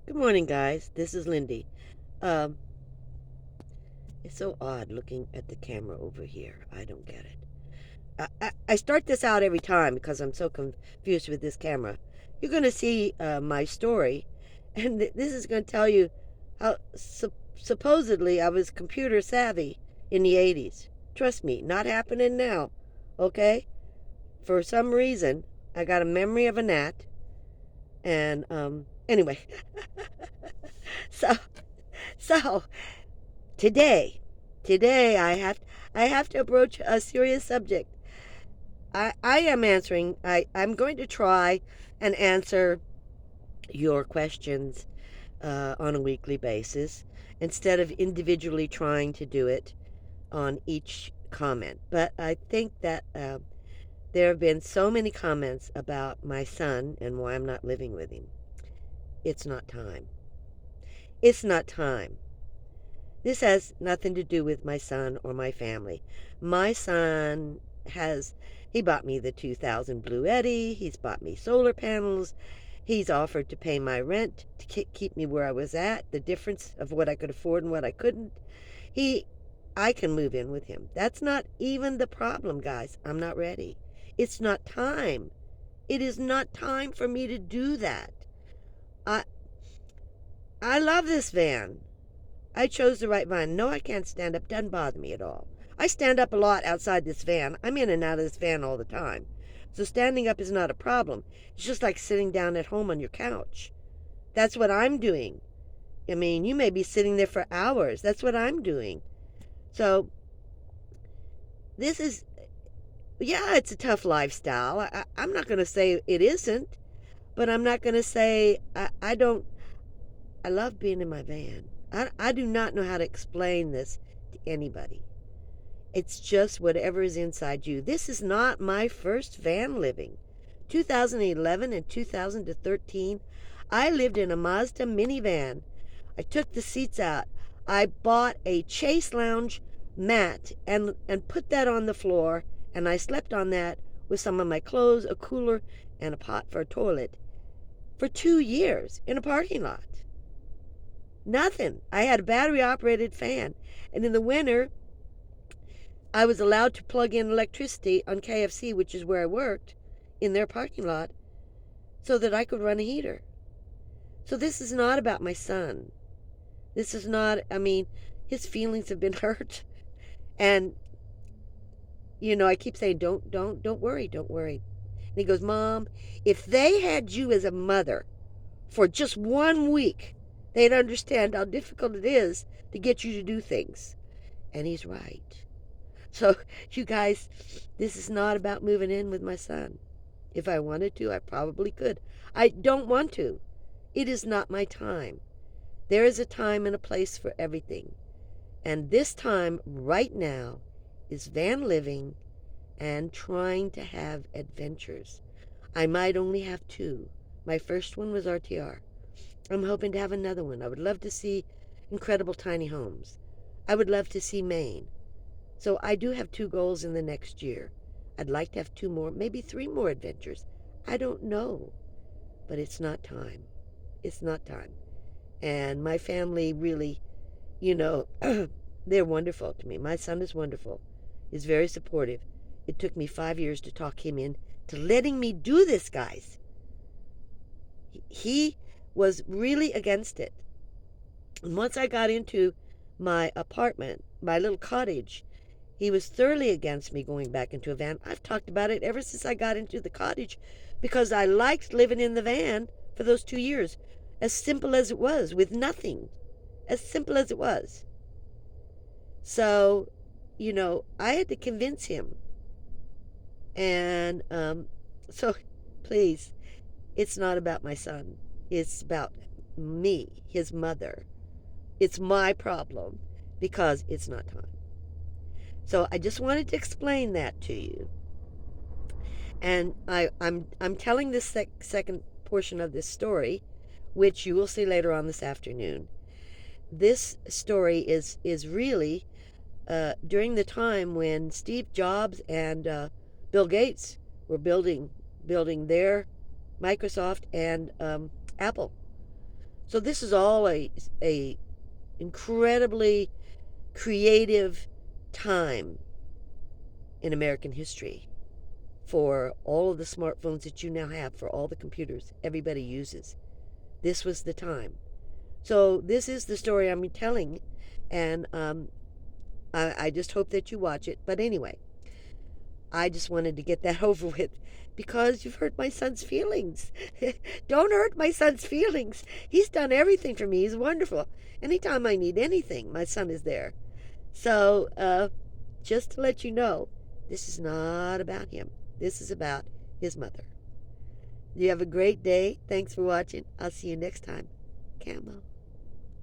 Good morning, guys. This is Lindy. Um, it's so odd looking at the camera over here. I don't get it. I start this out every time because I'm so confused with this camera. You're going to see my story, and this is going to tell you how supposedly I was computer savvy in the 80s. Trust me, not happening now. Okay? For some reason, I got a memory of a gnat, and anyway. so, so today, today I have to approach a serious subject. I am answering. I'm going to try and answer your questions on a weekly basis instead of individually trying to do it on each comment. But I think that there have been so many comments about my son and why I'm not living with him. It's not time. It's not time. This has nothing to do with my son or my family. My son he bought me the 2000 Blue Eddy. He's bought me solar panels. He's offered to pay my rent to keep me where I was at, the difference of what I could afford and what I couldn't. He, I can move in with him. That's not even the problem, guys. I'm not ready. It's not time. It is not time for me to do that. I, I love this van. I chose the right van. No, I can't stand up. Doesn't bother me at all. I stand up a lot outside this van. I'm in and out of this van all the time. So standing up is not a problem. It's just like sitting down at home on your couch. That's what I'm doing. I mean, you may be sitting there for hours. That's what I'm doing. So this is, yeah, it's a tough lifestyle. I'm not going to say it isn't, but I'm not going to say I don't. I love being in my van. I do not know how to explain this to anybody. It's just whatever is inside you. This is not my first van living. 2011 and 2013, I lived in a Mazda minivan. I took the seats out. I bought a Chase Lounge mat and put that on the floor, and I slept on that with some of my clothes, a cooler, and a pot for a toilet for 2 years in a parking lot. Nothing. I had a battery operated fan, and in the winter, I was allowed to plug in electricity on KFC, which is where I worked, in their parking lot, so that I could run a heater. So this is not about my son. This is not, I mean, his feelings have been hurt. And, I keep saying, don't worry, don't worry. And he goes, Mom, if they had you as a mother for just 1 week, they'd understand how difficult it is to get you to do things. And he's right. So, you guys, this is not about moving in with my son. If I wanted to, I probably could. I don't want to. It is not my time. There is a time and a place for everything. And this time, right now, is van living and trying to have adventures. I might only have two. My first one was RTR. I'm hoping to have another one. I would love to see incredible tiny homes. I would love to see Maine. So I do have two goals in the next year. I'd like to have two more, maybe three more adventures. I don't know. But it's not time. It's not time. And my family really, you know, they're wonderful to me. My son is wonderful. He's very supportive. It took me 5 years to talk him in to letting me do this, guys. He was really against it. And once I got into my apartment, my little cottage, he was thoroughly against me going back into a van. I've talked about it ever since I got into the cottage because I liked living in the van for those 2 years. As simple as it was, with nothing. As simple as it was. So, I had to convince him. And so, please, it's not about my son. It's about me, his mother. It's my problem because it's not time. So I just wanted to explain that to you. And I'm telling this second portion of this story, which you will see later on this afternoon. This story is really during the time when Steve Jobs and Bill Gates were building their Microsoft and Apple. So this is all a incredibly creative time in American history for all of the smartphones that you now have, for all the computers everybody uses. This was the time. So this is the story I'm telling, and I just hope that you watch it. But anyway, I just wanted to get that over with because you've hurt my son's feelings. Don't hurt my son's feelings. He's done everything for me. He's wonderful. Anytime I need anything, my son is there. So, just to let you know, this is not about him. This is about his mother. You have a great day. Thanks for watching. I'll see you next time. Camo.